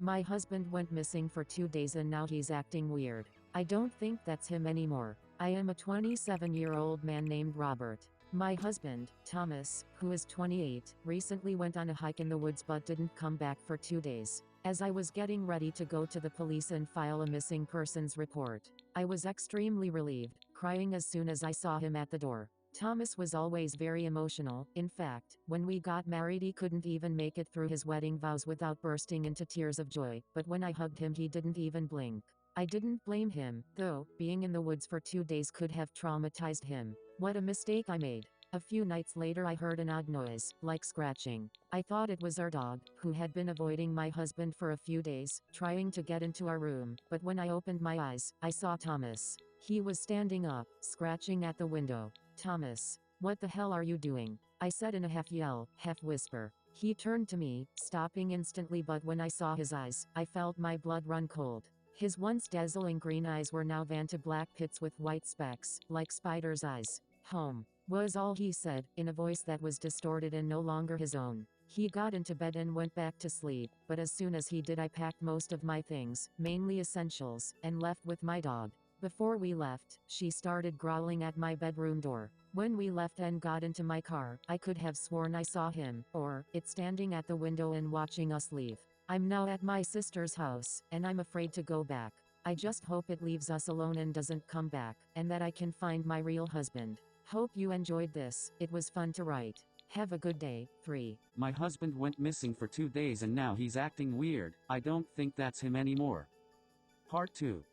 My husband went missing for 2 days and now he's acting weird. I don't think that's him anymore. I am a 27-year-old man named Robert. My husband, Thomas, who is 28, recently went on a hike in the woods but didn't come back for 2 days. As I was getting ready to go to the police and file a missing persons report, I was extremely relieved, crying as soon as I saw him at the door. Thomas was always very emotional. In fact, when we got married he couldn't even make it through his wedding vows without bursting into tears of joy, but when I hugged him he didn't even blink. I didn't blame him, though. Being in the woods for 2 days could have traumatized him. What a mistake I made. A few nights later I heard an odd noise, like scratching. I thought it was our dog, who had been avoiding my husband for a few days, trying to get into our room, but when I opened my eyes, I saw Thomas. He was standing up, scratching at the window. "Thomas, what the hell are you doing?" I said in a half yell, half whisper. He turned to me, stopping instantly, but when I saw his eyes, I felt my blood run cold. His once dazzling green eyes were now veined to black pits with white specks, like spider's eyes. "Home," was all he said, in a voice that was distorted and no longer his own. He got into bed and went back to sleep, but as soon as he did I packed most of my things, mainly essentials, and left with my dog. Before we left, she started growling at my bedroom door. When we left and got into my car, I could have sworn I saw him, or it, standing at the window and watching us leave. I'm now at my sister's house, and I'm afraid to go back. I just hope it leaves us alone and doesn't come back, and that I can find my real husband. Hope you enjoyed this. It was fun to write. Have a good day. 3. My husband went missing for 2 days and now he's acting weird. I don't think that's him anymore. Part 2.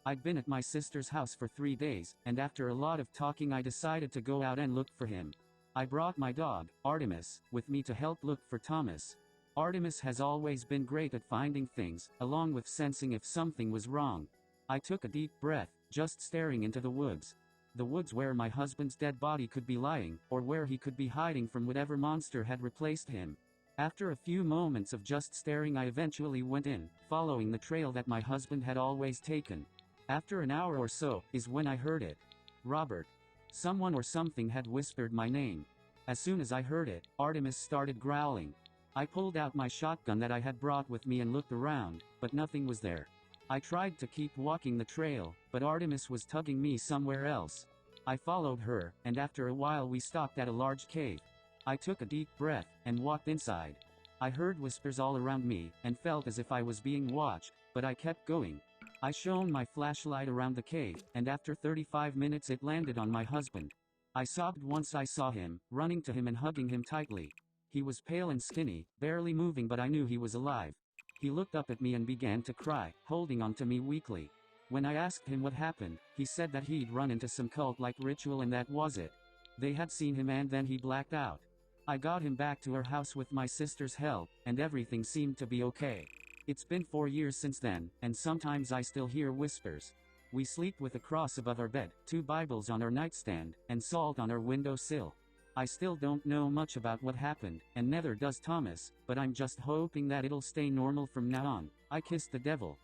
I'd been at my sister's house for 3 days, and after a lot of talking I decided to go out and look for him. I brought my dog, Artemis, with me to help look for Thomas. Artemis has always been great at finding things, along with sensing if something was wrong. I took a deep breath, just staring into the woods. The woods where my husband's dead body could be lying, or where he could be hiding from whatever monster had replaced him. After a few moments of just staring I eventually went in, following the trail that my husband had always taken. After an hour or so, is when I heard it. "Robert." Someone or something had whispered my name. As soon as I heard it, Artemis started growling. I pulled out my shotgun that I had brought with me and looked around, but nothing was there. I tried to keep walking the trail, but Artemis was tugging me somewhere else. I followed her, and after a while we stopped at a large cave. I took a deep breath, and walked inside. I heard whispers all around me, and felt as if I was being watched, but I kept going. I shone my flashlight around the cave, and after 35 minutes it landed on my husband. I sobbed once I saw him, running to him and hugging him tightly. He was pale and skinny, barely moving, but I knew he was alive. He looked up at me and began to cry, holding on to me weakly. When I asked him what happened, he said that he'd run into some cult-like ritual and that was it. They had seen him and then he blacked out. I got him back to our house with my sister's help, and everything seemed to be okay. It's been 4 years since then, and sometimes I still hear whispers. We sleep with a cross above our bed, 2 Bibles on our nightstand, and salt on our windowsill. I still don't know much about what happened, and neither does Thomas, but I'm just hoping that it'll stay normal from now on. I kissed the devil.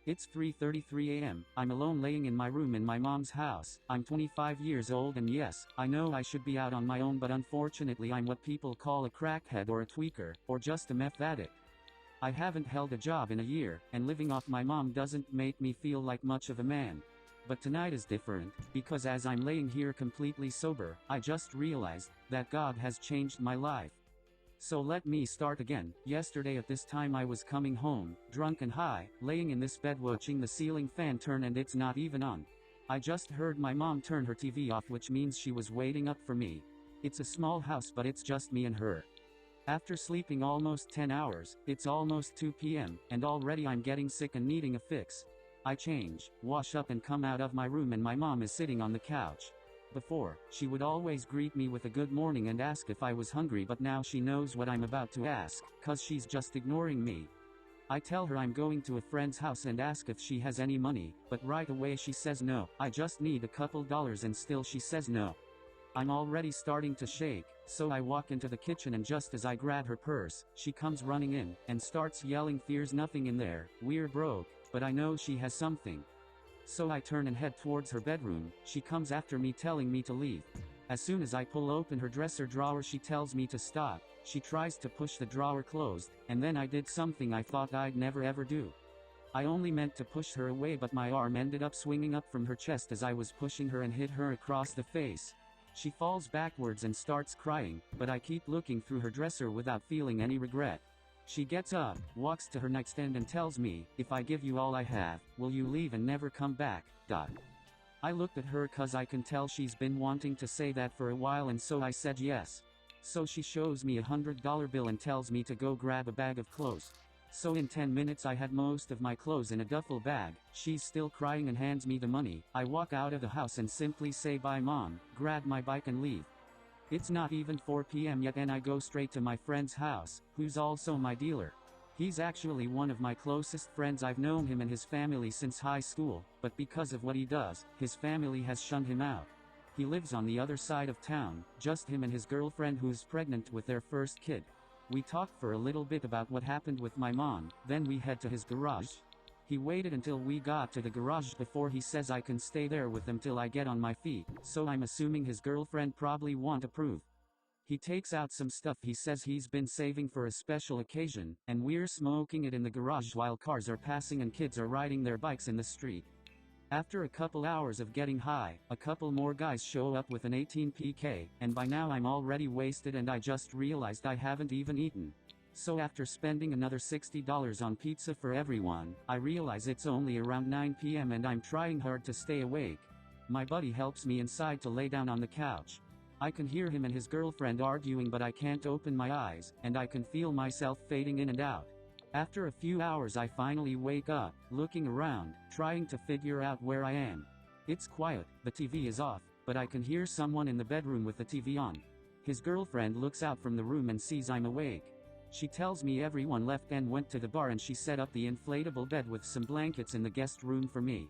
It's 3:33 a.m., I'm alone laying in my room in my mom's house. I'm 25 years old and yes, I know I should be out on my own, but unfortunately I'm what people call a crackhead or a tweaker, or just a meth addict. I haven't held a job in a year, and living off my mom doesn't make me feel like much of a man. But tonight is different, because as I'm laying here completely sober, I just realized that God has changed my life. So let me start again. Yesterday at this time I was coming home, drunk and high, laying in this bed watching the ceiling fan turn and it's not even on. I just heard my mom turn her TV off, which means she was waiting up for me. It's a small house but it's just me and her. After sleeping almost 10 hours, it's almost 2 p.m., and already I'm getting sick and needing a fix. I change, wash up and come out of my room and my mom is sitting on the couch. Before, she would always greet me with a good morning and ask if I was hungry, but now she knows what I'm about to ask, cause she's just ignoring me. I tell her I'm going to a friend's house and ask if she has any money, but right away she says no, I just need a couple dollars, and still she says no. I'm already starting to shake, so I walk into the kitchen and just as I grab her purse, she comes running in, and starts yelling, "There's nothing in there, we're broke," but I know she has something. So I turn and head towards her bedroom. She comes after me telling me to leave. As soon as I pull open her dresser drawer she tells me to stop, She tries to push the drawer closed, and then I did something I thought I'd never ever do. I only meant to push her away, but my arm ended up swinging up from her chest as I was pushing her and hit her across the face. She falls backwards and starts crying, but I keep looking through her dresser without feeling any regret. She gets up, walks to her nightstand and tells me, "If I give you all I have, will you leave and never come back?" I looked at her cause I can tell she's been wanting to say that for a while, and so I said yes. So she shows me $100 bill and tells me to go grab a bag of clothes. So in 10 minutes I had most of my clothes in a duffel bag. She's still crying and hands me the money. I walk out of the house and simply say bye mom, grab my bike and leave. It's not even 4 p.m. yet and I go straight to my friend's house, who's also my dealer. He's actually one of my closest friends. I've known him and his family since high school, but because of what he does, his family has shunned him out. He lives on the other side of town, just him and his girlfriend who's pregnant with their first kid. We talk for a little bit about what happened with my mom, then we head to his garage. He waited until we got to the garage before he says I can stay there with him till I get on my feet, so I'm assuming his girlfriend probably won't approve. He takes out some stuff he says he's been saving for a special occasion, and we're smoking it in the garage while cars are passing and kids are riding their bikes in the street. After a couple hours of getting high, a couple more guys show up with an 18 PK, and by now I'm already wasted and I just realized I haven't even eaten. So after spending another $60 on pizza for everyone, I realize it's only around 9 p.m. and I'm trying hard to stay awake. My buddy helps me inside to lay down on the couch. I can hear him and his girlfriend arguing, but I can't open my eyes, and I can feel myself fading in and out. After a few hours I finally wake up, looking around, trying to figure out where I am. It's quiet, the TV is off, but I can hear someone in the bedroom with the TV on. His girlfriend looks out from the room and sees I'm awake. She tells me everyone left and went to the bar, and she set up the inflatable bed with some blankets in the guest room for me.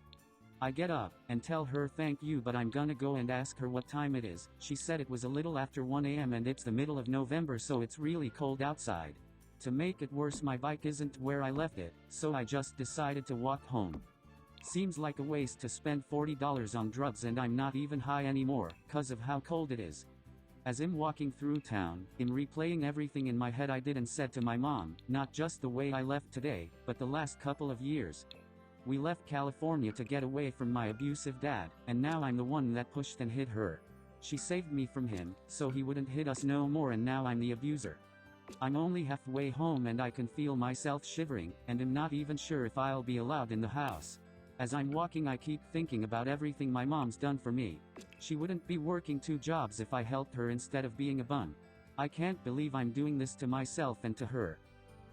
I get up, and tell her thank you, but I'm gonna go and ask her what time it is. She said it was a little after 1 a.m. and it's the middle of November, so it's really cold outside. To make it worse, my bike isn't where I left it, so I just decided to walk home. Seems like a waste to spend $40 on drugs, and I'm not even high anymore, cause of how cold it is. As I'm walking through town, I'm replaying everything in my head I did and said to my mom, not just the way I left today, but the last couple of years. We left California to get away from my abusive dad, and now I'm the one that pushed and hit her. She saved me from him, so he wouldn't hit us no more, and now I'm the abuser. I'm only halfway home and I can feel myself shivering, and I'm not even sure if I'll be allowed in the house. As I'm walking I keep thinking about everything my mom's done for me. She wouldn't be working 2 jobs if I helped her instead of being a bum. I can't believe I'm doing this to myself and to her.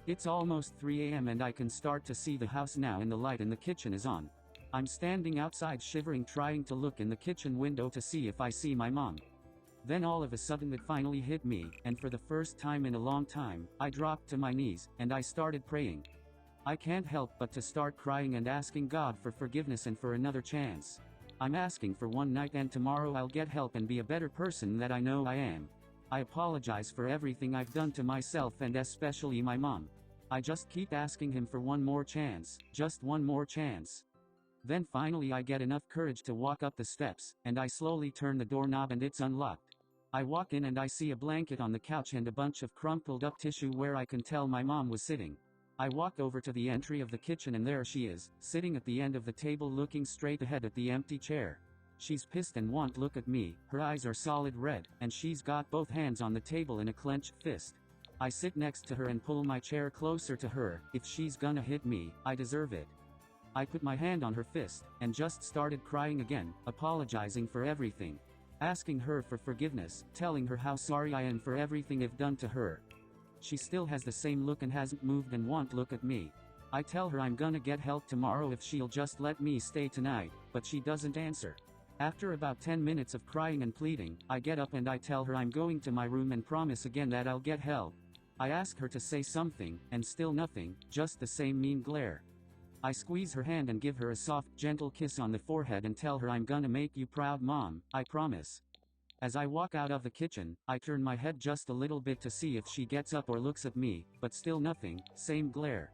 It's almost 3 a.m. and I can start to see the house now, and the light in the kitchen is on. I'm standing outside shivering, trying to look in the kitchen window to see if I see my mom. Then all of a sudden it finally hit me, and for the first time in a long time, I dropped to my knees, and I started praying. I can't help but to start crying and asking God for forgiveness and for another chance. I'm asking for one night, and tomorrow I'll get help and be a better person that I know I am. I apologize for everything I've done to myself and especially my mom. I just keep asking him for one more chance, just one more chance. Then finally I get enough courage to walk up the steps, and I slowly turn the doorknob and it's unlocked. I walk in and I see a blanket on the couch and a bunch of crumpled up tissue where I can tell my mom was sitting. I walk over to the entry of the kitchen and there she is, sitting at the end of the table looking straight ahead at the empty chair. She's pissed and won't look at me, her eyes are solid red, and she's got both hands on the table in a clenched fist. I sit next to her and pull my chair closer to her. If she's gonna hit me, I deserve it. I put my hand on her fist, and just started crying again, apologizing for everything. Asking her for forgiveness, telling her how sorry I am for everything I've done to her. She still has the same look and hasn't moved and won't look at me. I tell her I'm gonna get help tomorrow if she'll just let me stay tonight, but she doesn't answer. After about 10 minutes of crying and pleading, I get up and I tell her I'm going to my room and promise again that I'll get help. I ask her to say something, and still nothing, just the same mean glare. I squeeze her hand and give her a soft, gentle kiss on the forehead and tell her I'm gonna make you proud, Mom, I promise. As I walk out of the kitchen, I turn my head just a little bit to see if she gets up or looks at me, but still nothing, same glare.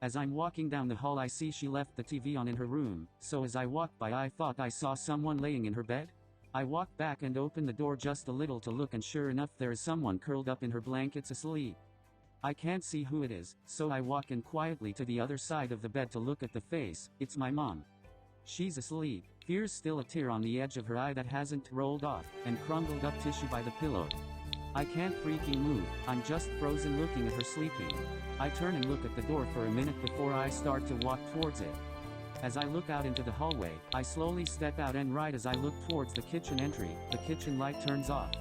As I'm walking down the hall I see she left the TV on in her room, so as I walked by I thought I saw someone laying in her bed. I walk back and open the door just a little to look, and sure enough there is someone curled up in her blankets asleep. I can't see who it is, so I walk in quietly to the other side of the bed to look at the face. It's my mom. She's asleep. Here's still a tear on the edge of her eye that hasn't rolled off, and crumbled up tissue by the pillow. I can't freaking move, I'm just frozen looking at her sleeping. I turn and look at the door for a minute before I start to walk towards it. As I look out into the hallway, I slowly step out, and right as I look towards the kitchen entry, the kitchen light turns off.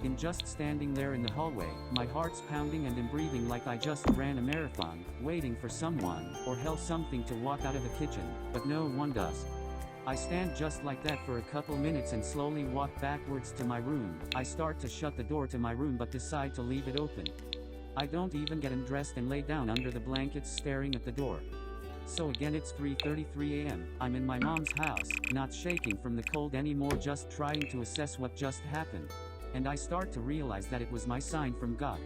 In just standing there in the hallway, my heart's pounding and I'm breathing like I just ran a marathon, waiting for someone, or hell something to walk out of the kitchen, but no one does. I stand just like that for a couple minutes and slowly walk backwards to my room. I start to shut the door to my room but decide to leave it open. I don't even get undressed and lay down under the blankets staring at the door. So again it's 3:33 a.m. I'm in my mom's house, not shaking from the cold anymore, just trying to assess what just happened. And I start to realize that it was my sign from God.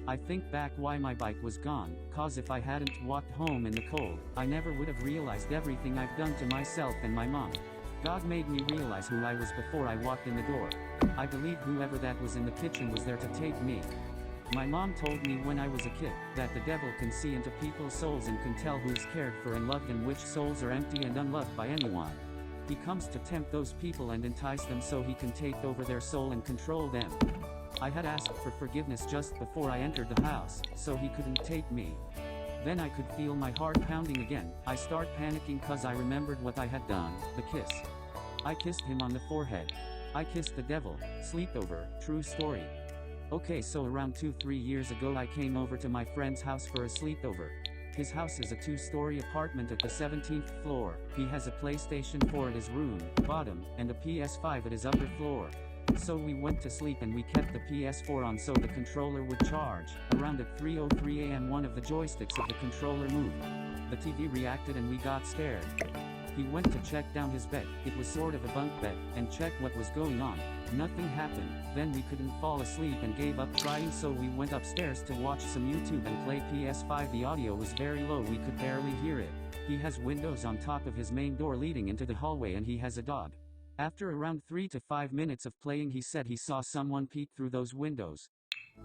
I think back why my bike was gone, cause if I hadn't walked home in the cold, I never would have realized everything I've done to myself and my mom. God made me realize who I was before I walked in the door. I believe whoever that was in the kitchen was there to take me. My mom told me when I was a kid, that the devil can see into people's souls and can tell who's cared for and loved and which souls are empty and unloved by anyone. He comes to tempt those people and entice them so he can take over their soul and control them. I had asked for forgiveness just before I entered the house, so he couldn't take me. Then I could feel my heart pounding again. I start panicking cause I remembered what I had done, the kiss. I kissed him on the forehead. I kissed the devil. Sleepover, true story. Okay, so around 2-3 years ago I came over to my friend's house for a sleepover. His house is a 2-story apartment at the 17th floor. He has a PlayStation 4 at his room, bottom, and a PS5 at his upper floor. So we went to sleep and we kept the PS4 on so the controller would charge. Around at 3:03 a.m. one of the joysticks of the controller moved. The TV reacted and we got scared. He went to check down his bed, it was sort of a bunk bed, and check what was going on. Nothing happened. Then we couldn't fall asleep and gave up trying, so we went upstairs to watch some YouTube and play PS5. The audio was very low, we could barely hear it. He has windows on top of his main door leading into the hallway and he has a dog. After around 3 to 5 minutes of playing he said he saw someone peek through those windows.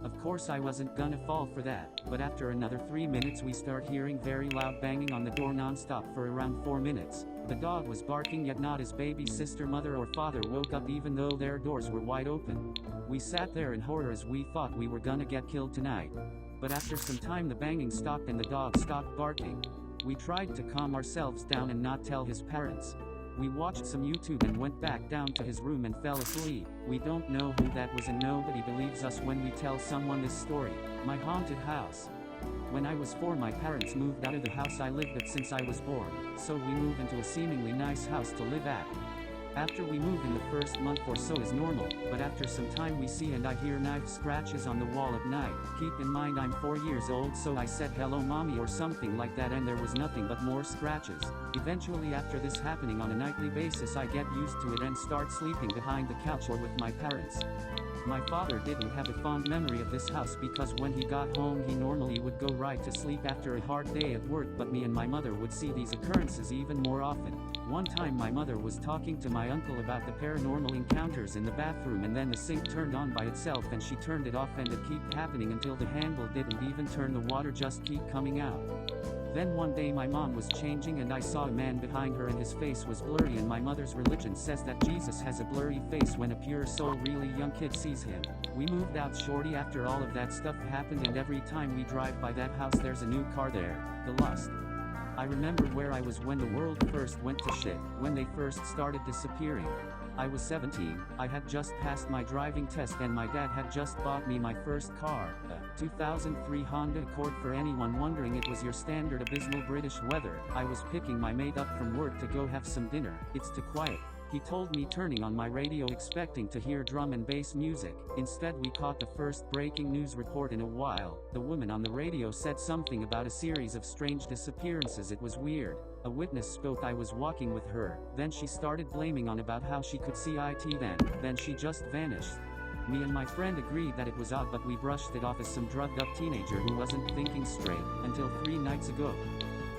Of course I wasn't gonna fall for that, but after another 3 minutes we start hearing very loud banging on the door non-stop for around 4 minutes. The dog was barking, yet not his baby sister, mother or father woke up even though their doors were wide open. We sat there in horror as we thought we were gonna get killed tonight. But after some time the banging stopped and the dog stopped barking. We tried to calm ourselves down and not tell his parents. We watched some YouTube and went back down to his room and fell asleep. We don't know who that was and nobody believes us when we tell someone this story. My haunted house. When I was 4 my parents moved out of the house I lived at since I was born, so we moved into a seemingly nice house to live at. After we move in the first month or so is normal, but after some time we see and I hear knife scratches on the wall at night. Keep in mind I'm 4 years old, so I said hello mommy or something like that and there was nothing but more scratches. Eventually after this happening on a nightly basis I get used to it and start sleeping behind the couch or with my parents. My father didn't have a fond memory of this house because when he got home he normally would go right to sleep after a hard day at work, but me and my mother would see these occurrences even more often. One time my mother was talking to my uncle about the paranormal encounters in the bathroom and then the sink turned on by itself and she turned it off and it kept happening until the handle didn't even turn, the water just kept coming out. Then one day my mom was changing and I saw a man behind her and his face was blurry, and my mother's religion says that Jesus has a blurry face when a pure soul really young kid sees him. We moved out shortly after all of that stuff happened and every time we drive by that house there's a new car there, the Lust. I remember where I was when the world first went to shit, when they first started disappearing. I was 17, I had just passed my driving test and my dad had just bought me my first car, a 2003 Honda Accord. For anyone wondering, it was your standard abysmal British weather. I was picking my mate up from work to go have some dinner. It's too quiet, he told me, turning on my radio expecting to hear drum and bass music. Instead we caught the first breaking news report in a while. The woman on the radio said something about a series of strange disappearances. It was weird. A witness spoke. I was walking with her, then she started blaming on about how she could see it then she just vanished. Me and my friend agreed that it was odd, but we brushed it off as some drugged up teenager who wasn't thinking straight, until 3 nights ago.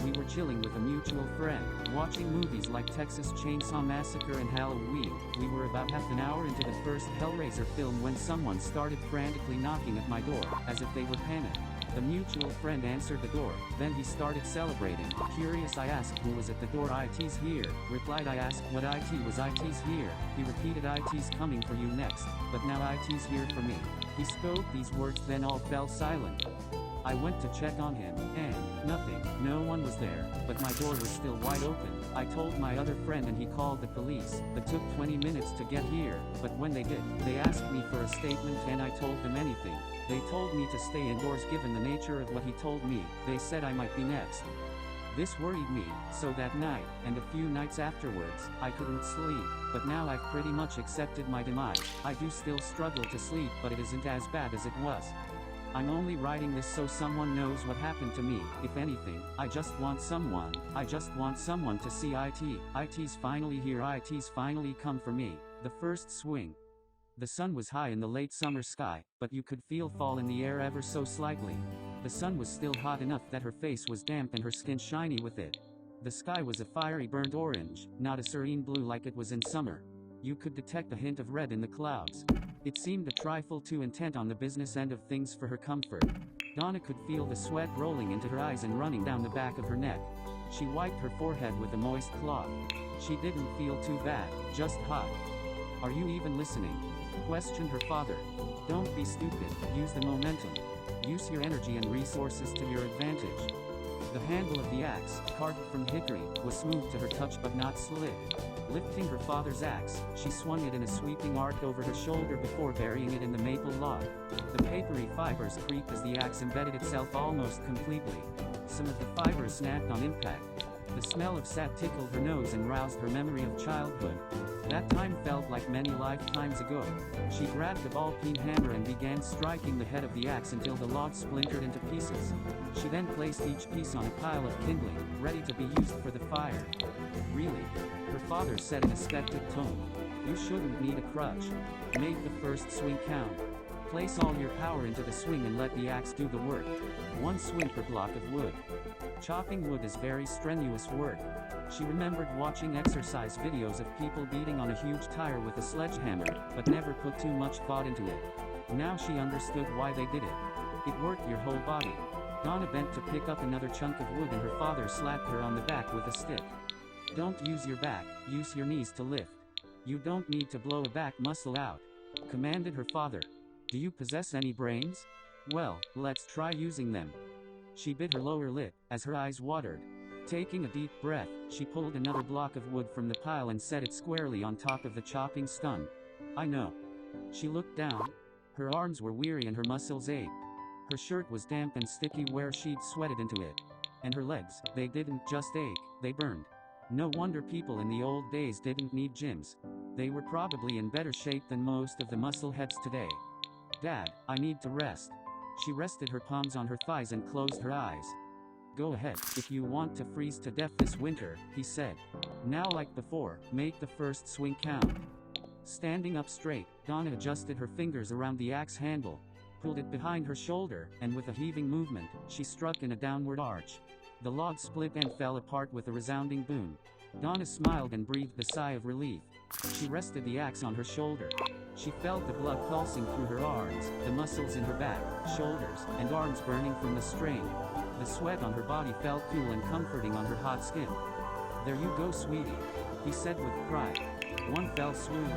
We were chilling with a mutual friend, watching movies like Texas Chainsaw Massacre and Halloween. We were about half an hour into the first Hellraiser film when someone started frantically knocking at my door, as if they were panicked. The mutual friend answered the door, then he started celebrating. Curious, I asked who was at the door. "IT's here," replied. I asked what IT was. "IT's here." He repeated, "IT's coming for you next, but now IT's here for me." He spoke these words, then all fell silent. I went to check on him, and nothing, no one was there, but my door was still wide open. I told my other friend and he called the police. It took 20 minutes to get here, but when they did, they asked me for a statement and I told them anything. They told me to stay indoors given the nature of what he told me. They said I might be next. This worried me, so that night, and a few nights afterwards, I couldn't sleep, but now I've pretty much accepted my demise. I do still struggle to sleep, but it isn't as bad as it was. I'm only writing this so someone knows what happened to me. If anything, I just want someone to see IT. IT's finally here. IT's finally come for me. The first swing. The sun was high in the late summer sky, but you could feel fall in the air ever so slightly. The sun was still hot enough that her face was damp and her skin shiny with it. The sky was a fiery burnt orange, not a serene blue like it was in summer. You could detect a hint of red in the clouds. It seemed a trifle too intent on the business end of things for her comfort. Donna could feel the sweat rolling into her eyes and running down the back of her neck. She wiped her forehead with a moist cloth. She didn't feel too bad, just hot. "Are you even listening?" questioned her father. "Don't be stupid, use the momentum. Use your energy and resources to your advantage." The handle of the axe, carved from hickory, was smooth to her touch but not slick. Lifting her father's axe, she swung it in a sweeping arc over her shoulder before burying it in the maple log. The papery fibers creaked as the axe embedded itself almost completely. Some of the fibers snapped on impact. The smell of sap tickled her nose and roused her memory of childhood. That time felt like many lifetimes ago. She grabbed the ball-peen hammer and began striking the head of the axe until the log splintered into pieces. She then placed each piece on a pile of kindling, ready to be used for the fire. "Really?" her father said in a skeptic tone. "You shouldn't need a crutch. Make the first swing count. Place all your power into the swing and let the axe do the work. One swing per block of wood." Chopping wood is very strenuous work. She remembered watching exercise videos of people beating on a huge tire with a sledgehammer, but never put too much thought into it. Now she understood why they did it. It worked your whole body. Donna bent to pick up another chunk of wood and her father slapped her on the back with a stick. "Don't use your back, use your knees to lift. You don't need to blow a back muscle out," commanded her father. "Do you possess any brains? Well, let's try using them." She bit her lower lip, as her eyes watered. Taking a deep breath, she pulled another block of wood from the pile and set it squarely on top of the chopping stone. "I know." She looked down. Her arms were weary and her muscles ached. Her shirt was damp and sticky where she'd sweated into it. And her legs, they didn't just ache, they burned. No wonder people in the old days didn't need gyms. They were probably in better shape than most of the muscleheads today. "Dad, I need to rest." She rested her palms on her thighs and closed her eyes. "Go ahead, if you want to freeze to death this winter," he said. "Now like before, make the first swing count." Standing up straight, Donna adjusted her fingers around the axe handle, pulled it behind her shoulder, and with a heaving movement, she struck in a downward arch. The log split and fell apart with a resounding boom. Donna smiled and breathed a sigh of relief. She rested the axe on her shoulder. She felt the blood pulsing through her arms, the muscles in her back, shoulders, and arms burning from the strain. The sweat on her body felt cool and comforting on her hot skin. "There you go, sweetie," he said with pride. "One fell swoop.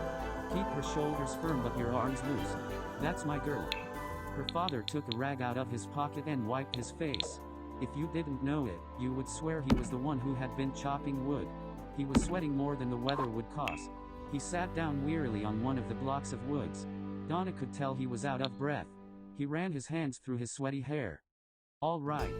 Keep her shoulders firm but your arms loose. That's my girl." Her father took a rag out of his pocket and wiped his face. If you didn't know it, you would swear he was the one who had been chopping wood. He was sweating more than the weather would cause. He sat down wearily on one of the blocks of woods. Donna could tell he was out of breath. He ran his hands through his sweaty hair. "All right.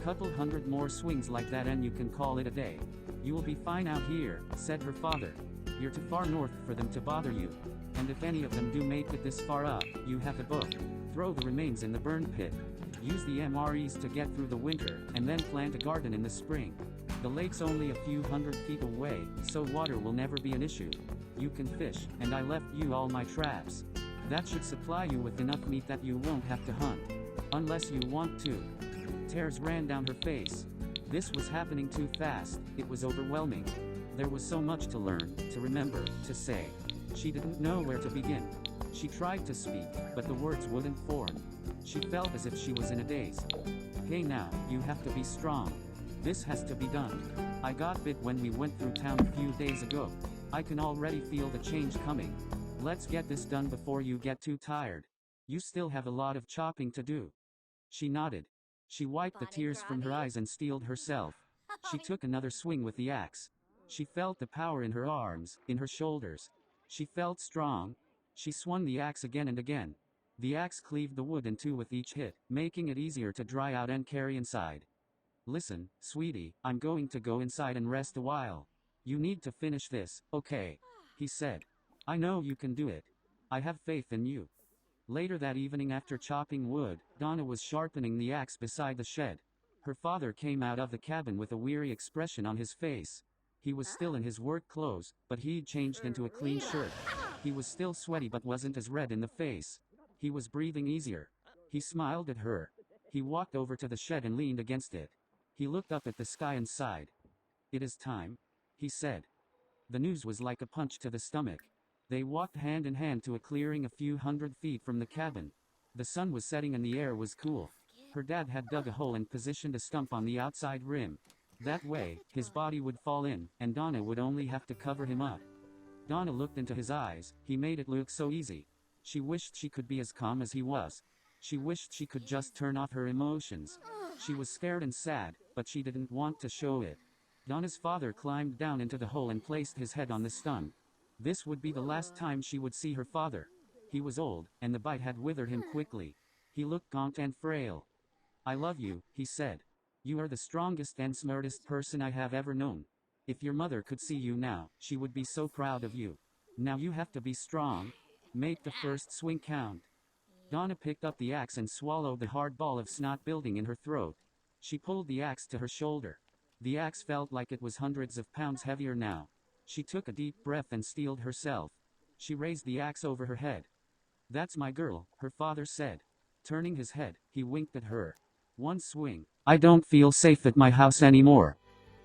Couple hundred more swings like that and you can call it a day. You'll be fine out here," said her father. "You're too far north for them to bother you. And if any of them do make it this far up, you have a book. Throw the remains in the burn pit. Use the MREs to get through the winter, and then plant a garden in the spring. The lake's only a few hundred feet away, so water will never be an issue. You can fish, and I left you all my traps. That should supply you with enough meat that you won't have to hunt. Unless you want to." Tears ran down her face. This was happening too fast, it was overwhelming. There was so much to learn, to remember, to say. She didn't know where to begin. She tried to speak, but the words wouldn't form. She felt as if she was in a daze. Hey now, you have to be strong. This has to be done. I got bit when we went through town a few days ago. I can already feel the change coming. Let's get this done before you get too tired. You still have a lot of chopping to do. She nodded. She wiped the tears from her eyes and steeled herself. She took another swing with the axe. She felt the power in her arms, in her shoulders. She felt strong. She swung the axe again and again. The axe cleaved the wood in two with each hit, making it easier to dry out and carry inside. Listen, sweetie, I'm going to go inside and rest a while. You need to finish this, okay? He said. I know you can do it. I have faith in you. Later that evening after chopping wood, Donna was sharpening the axe beside the shed. Her father came out of the cabin with a weary expression on his face. He was still in his work clothes, but he'd changed into a clean shirt. He was still sweaty but wasn't as red in the face. He was breathing easier. He smiled at her. He walked over to the shed and leaned against it. He looked up at the sky and sighed. It is time, he said. The news was like a punch to the stomach. They walked hand in hand to a clearing a few hundred feet from the cabin. The sun was setting and the air was cool. Her dad had dug a hole and positioned a stump on the outside rim. That way, his body would fall in, and Donna would only have to cover him up. Donna looked into his eyes. He made it look so easy. She wished she could be as calm as he was. She wished she could just turn off her emotions. She was scared and sad, but she didn't want to show it. Donna's father climbed down into the hole and placed his head on the stump. This would be the last time she would see her father. He was old, and the bite had withered him quickly. He looked gaunt and frail. I love you, he said. You are the strongest and smartest person I have ever known. If your mother could see you now, she would be so proud of you. Now you have to be strong. Make the first swing count. Donna picked up the axe and swallowed the hard ball of snot building in her throat. She pulled the axe to her shoulder. The axe felt like it was hundreds of pounds heavier now. She took a deep breath and steeled herself. She raised the axe over her head. That's my girl, her father said. Turning his head, he winked at her. One swing. I don't feel safe at my house anymore.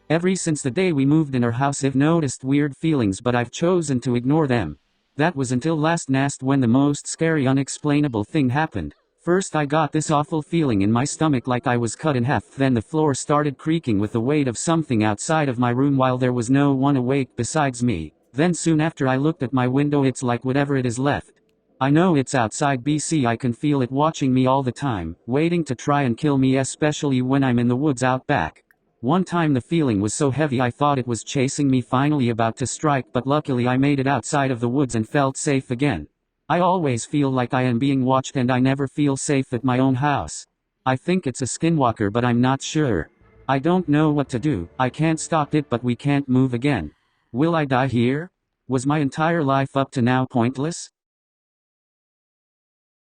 Ever since the day we moved in our house I've noticed weird feelings but I've chosen to ignore them. That was until last night when the most scary unexplainable thing happened. First I got this awful feeling in my stomach like I was cut in half, then the floor started creaking with the weight of something outside of my room while there was no one awake besides me. Then soon after I looked at my window, it's like whatever it is left. I know it's outside BC, I can feel it watching me all the time, waiting to try and kill me, especially when I'm in the woods out back. One time the feeling was so heavy I thought it was chasing me, finally about to strike, but luckily I made it outside of the woods and felt safe again. I always feel like I am being watched and I never feel safe at my own house. I think it's a skinwalker but I'm not sure. I don't know what to do. I can't stop it but we can't move again. Will I die here? Was my entire life up to now pointless?